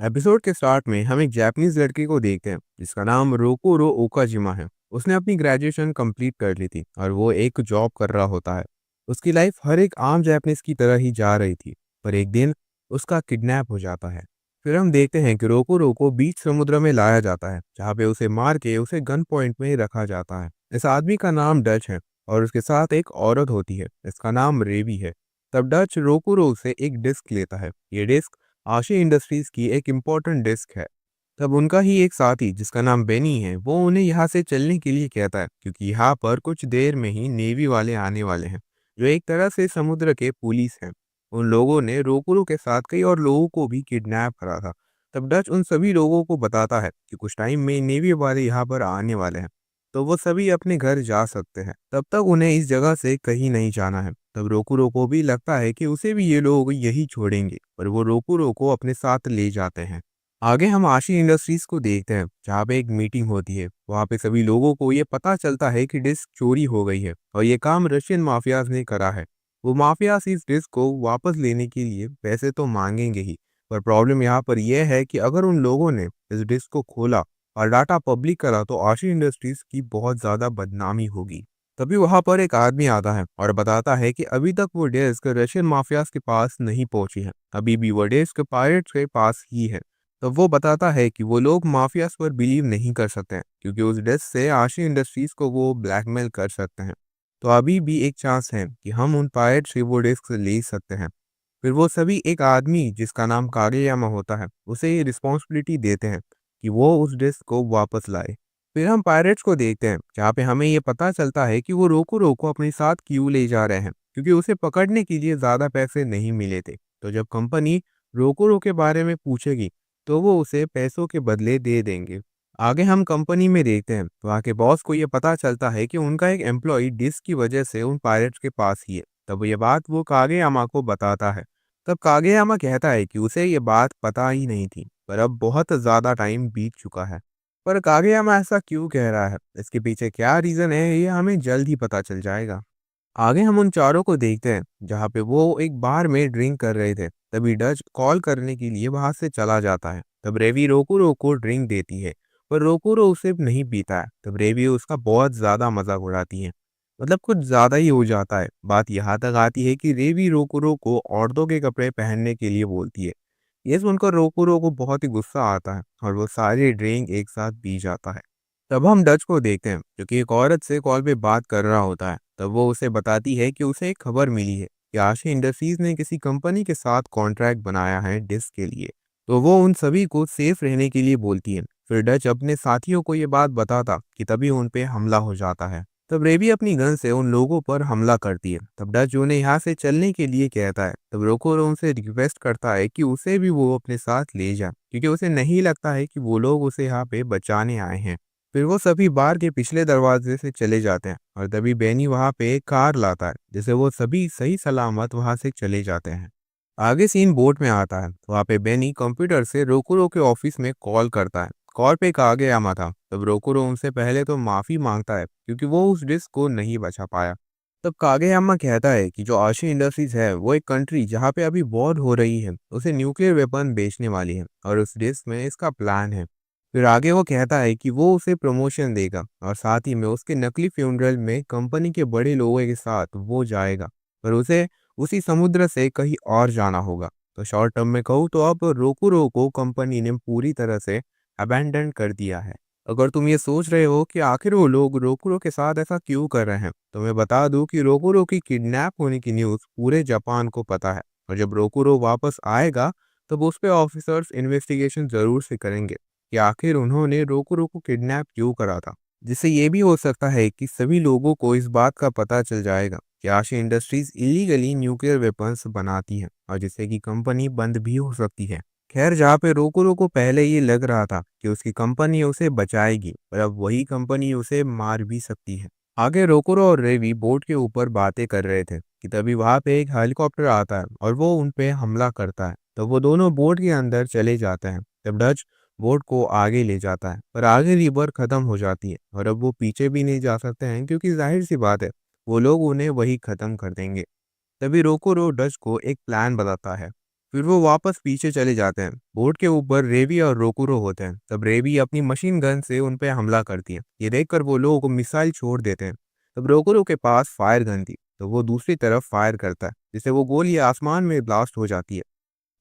Episode के start में हम एक जापानीज लड़के को देखते हैं जिसका नाम रोकुरो ओकाजिमा है। उसने अपनी ग्रेजुएशन कंप्लीट कर ली थी और वो एक जॉब कर रहा होता है। उसकी लाइफ हर एक आम जापानीज की तरह ही जा रही थी, पर एक दिन उसका किडनैप हो जाता है। फिर हम देखते हैं कि रोकुरो को बीच समुद्र में लाया जाता है, जहाँ पे उसे मार के उसे गन पॉइंट में रखा जाता है। इस आदमी का नाम डच है और उसके साथ एक औरत होती है, इसका नाम रेवी है। तब डच रोकुरो से एक डिस्क लेता है। ये डिस्क आशी इंडस्ट्रीज की एक इम्पोर्टेंट डिस्क है। तब उनका ही एक साथी जिसका नाम बेनी है, वो उन्हें यहाँ से चलने के लिए कहता है, क्योंकि यहाँ पर कुछ देर में ही नेवी वाले आने वाले हैं, जो एक तरह से समुद्र के पुलिस हैं। उन लोगों ने रोकुरो के साथ कई और लोगों को भी किडनैप करा था। तब डच उन सभी लोगों को बताता है कि कुछ टाइम में नेवी वाले यहाँ पर आने वाले हैं, तो वो सभी अपने घर जा सकते हैं। तब तक उन्हें इस जगह से कहीं नहीं जाना है। तब रोकुरो को भी लगता है कि उसे भी ये लोग यही छोड़ेंगे, पर वो रोकुरो को अपने साथ ले जाते हैं। आगे हम आशी इंडस्ट्रीज को देखते हैं, जहाँ पे एक मीटिंग होती है। वहाँ पे सभी लोगों को ये पता चलता है कि डिस्क चोरी हो गई है और ये काम रशियन माफियाज ने करा है। वो माफियाज इस डिस्क को वापस लेने के लिए पैसे तो मांगेंगे ही, पर प्रॉब्लम यहाँ पर यह है कि अगर उन लोगों ने इस डिस्क को खोला और डाटा पब्लिक करा तो आशी इंडस्ट्रीज की बहुत ज़्यादा बदनामी होगी। तभी वहां पर एक आदमी आता है और बताता है कि अभी तक वो डिस्क रशियन माफियाज के पास नहीं पहुंची है, अभी भी वो डिस्क पायरेट्स के पास ही है। तो वो बताता है कि वो लोग माफियाज पर बिलीव नहीं कर सकते हैं, क्योंकि उस डिस्क से आशी इंडस्ट्रीज को वो ब्लैकमेल कर सकते हैं। तो अभी भी एक चांस है कि हम उन पायरेट से वो डिस्क ले सकते हैं। फिर वो सभी एक आदमी जिसका नाम कागेयामा होता है, उसे ये रिस्पॉन्सिबिलिटी देते हैं कि वो उस डिस्क को वापस लाए। फिर हम पायरेट्स को देखते हैं, जहाँ पे हमें ये पता चलता है कि वो रोकुरो को अपने साथ क्यों ले जा रहे हैं, क्योंकि उसे पकड़ने के लिए ज़्यादा पैसे नहीं मिले थे। तो जब कंपनी रोकुरो के बारे में पूछेगी, तो वो उसे पैसों के बदले दे देंगे। आगे हम कंपनी में देखते हैं, वहाँ के बॉस को ये पता चलता है कि उनका एक एम्प्लॉय डिस्क की वजह से उन पायरेट्स के पास ही है। तब ये बात वो कागेयामा को बताता है। तब कागेयामा कहता है कि उसे ये बात पता ही नहीं थी, पर अब बहुत ज़्यादा टाइम बीत चुका है। पर कागेयामा ऐसा क्यों कह रहा है, इसके पीछे क्या रीज़न है, ये हमें जल्द ही पता चल जाएगा। आगे हम उन चारों को देखते हैं, जहाँ पे वो एक बार में ड्रिंक कर रहे थे। तभी डच कॉल करने के लिए वहां से चला जाता है। तब रेवी रोकुरो को ड्रिंक देती है, पर रोकुरो उसे नहीं पीता है। तब रेवी उसका बहुत ज़्यादा मजाक उड़ाती है, मतलब कुछ ज़्यादा ही हो जाता है। बात यहाँ तक आती है कि रेवी रोकुरो को औरतों के कपड़े पहनने के लिए बोलती है। ये सुनकर रोकुरो को बहुत ही गुस्सा आता है और वो सारे ड्रिंक एक साथ पी जाता है। तब हम डच को देखते हैं, जो कि एक औरत से कॉल पे बात कर रहा होता है। तब वो उसे बताती है कि उसे एक खबर मिली है कि आशी इंडस्ट्रीज ने किसी कंपनी के साथ कॉन्ट्रैक्ट बनाया है डिस्क के लिए। तो वो उन सभी को सेफ रहने के लिए बोलती है। फिर डच अपने साथियों को ये बात बताता कि तभी उन पे हमला हो जाता है। तब रेबी अपनी गन से उन लोगों पर हमला करती है। तब डच उन्हें यहाँ से चलने के लिए कहता है। तब रोकोरो उनसे रिक्वेस्ट करता है कि उसे भी वो अपने साथ ले जाए, क्योंकि उसे नहीं लगता है कि वो लोग उसे यहाँ पे बचाने आए हैं। फिर वो सभी बार के पिछले दरवाजे से चले जाते हैं और तभी बेनी वहां पे एक कार लाता है, जिसे वो सभी सही सलामत वहां से चले जाते हैं। आगे सीन बोट में आता है। वहां पे बेनी कंप्यूटर से रोकुरो के ऑफिस में कॉल करता है। कॉल पे कागेयामा था। तब रोकुरो उनसे पहले तो माफी मांगता है, क्योंकि वो उस डिस्क को नहीं बचा पाया। तब कागेयामा कहता है कि जो आशी इंडस्ट्रीज है वो एक कंट्री जहाँ पे अभी वॉर हो रही है, उसे न्यूक्लियर वेपन बेचने वाली है और उस डिस्क में इसका प्लान है। फिर आगे वो कहता है कि वो उसे प्रमोशन देगा और साथ ही में उसके नकली फ्यूनरल में कंपनी के बड़े लोगों के साथ वो जाएगा, पर उसे उसी समुद्र से कहीं और जाना होगा। तो शॉर्ट टर्म में कहूँ तो अब रोकुरो को कंपनी ने पूरी तरह से अबैंडन कर दिया है। अगर तुम ये सोच रहे हो कि आखिर वो लोग रोकुरो के साथ ऐसा क्यों कर रहे हैं, तो मैं बता दूं कि रोकुरो की किडनैप होने की न्यूज़ पूरे जापान को पता है, और जब रोकुरो वापस आएगा तब उस पे ऑफिसर्स इन्वेस्टिगेशन जरूर से करेंगे कि आखिर उन्होंने रोकुरो को किडनैप क्यों करा था। जिससे ये भी हो सकता है कि सभी लोगों को इस बात का पता चल जाएगा कि आशी इंडस्ट्रीज इलीगली न्यूक्लियर वेपन्स बनाती है, और जिससे कि कंपनी बंद भी हो सकती है। खैर, जहाँ पे रोकुरो को पहले ये लग रहा था कि उसकी कंपनी उसे बचाएगी, पर अब वही कंपनी उसे मार भी सकती है। आगे रोकुरो और रेवी बोट के ऊपर बातें कर रहे थे कि तभी वहां पे एक हेलीकॉप्टर आता है और वो उन पे हमला करता है। तो वो दोनों बोट के अंदर चले जाते हैं। तब डच बोट को आगे ले जाता है, पर आगे रिवर खत्म हो जाती है और अब वो पीछे भी नहीं जा सकते हैं, क्योंकि जाहिर सी बात है वो लोग उन्हें वही खत्म कर देंगे। तभी रोकुरो डच को एक प्लान बताता है फिर वो वापस पीछे चले जाते हैं। बोट के ऊपर रेवी और रोकुरो होते हैं। तब रेवी अपनी मशीन गन से उन पे हमला करती है। ये देखकर वो लोग मिसाइल छोड़ देते हैं। तब रोकुरो के पास फायर गन थी, तो वो दूसरी तरफ फायर करता है, जिससे वो गोली आसमान में ब्लास्ट हो जाती है।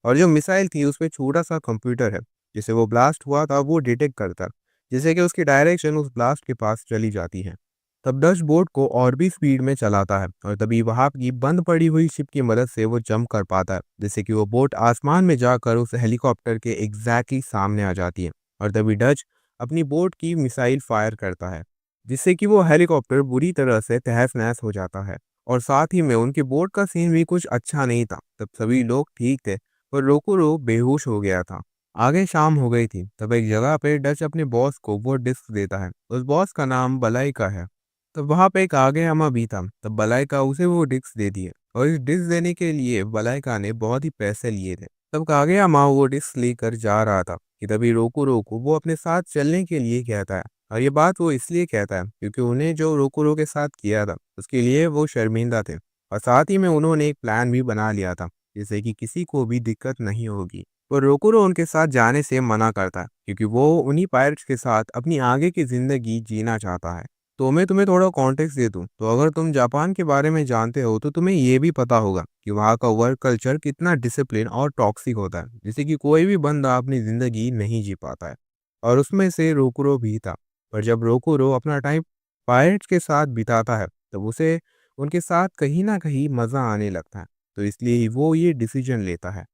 और जो मिसाइल थी उसपे छोटा-सा कंप्यूटर है, जिससे वो ब्लास्ट हुआ था वो डिटेक्ट करता है, जिससे कि उसकी डायरेक्शन उस ब्लास्ट के पास चली जाती है। तब डच बोट को और भी स्पीड में चलाता है और तभी वहाँ की बंद पड़ी हुई शिप की मदद से वो जंप कर पाता है, जिससे कि वो बोट आसमान में जाकर उस हेलीकॉप्टर के एग्जैक्टली सामने आ जाती है। और तभी डच अपनी बोट की मिसाइल फायर करता है, जिससे कि वो हेलीकॉप्टर बुरी तरह से तहस-नहस हो जाता है। और साथ ही में उनकी बोट का सीन भी कुछ अच्छा नहीं था। तब सभी लोग ठीक थे, पर रोकुरो बेहोश हो गया था। आगे शाम हो गई थी, तब एक जगह पे डच अपने बॉस को वो डिस्क देता है। उस बॉस का नाम बलाइका है। तब वहाँ पे एक आगेयामा भी था। तब बलाइका उसे वो डिस्क दे दिए और इस डिस्क देने के लिए बलाइका ने बहुत ही पैसे लिए थे। तब कागेयामा वो डिस्क लेकर जा रहा था कि तभी रोकुरो को वो अपने साथ चलने के लिए कहता है। और ये बात वो इसलिए कहता है क्योंकि उन्हें जो रोकुरो के साथ किया था उसके लिए वो शर्मिंदा थे। और साथ ही में उन्होंने एक प्लान भी बना लिया था, जिससे कि किसी को भी दिक्कत नहीं होगी। पर रोकुरो उनके साथ जाने से मना करता है क्योंकि वो उन्हीं पायरेट्स के साथ अपनी आगे की ज़िंदगी जीना चाहता है। तो मैं तुम्हें थोड़ा कॉन्टेक्स्ट दे दूँ, तो अगर तुम जापान के बारे में जानते हो तो तुम्हें ये भी पता होगा कि वहाँ का वर्क कल्चर कितना डिसिप्लिन और टॉक्सिक होता है, जिससे कि कोई भी बंदा अपनी ज़िंदगी नहीं जी पाता है। और उसमें से रोकुरो भी था। पर जब रोकुरो अपना टाइम पायरेट्स के साथ बिताता है, तब उसे उनके साथ कहीं न कहीं मज़ा आने लगता है। तो इसलिए ही वो ये डिसीजन लेता है।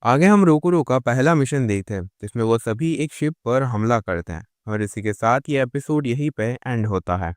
आगे हम रोकुरो का पहला मिशन देखते हैं, जिसमें वो सभी एक शिप पर हमला करते हैं। और इसी के साथ ये एपिसोड यहीं पे एंड होता है।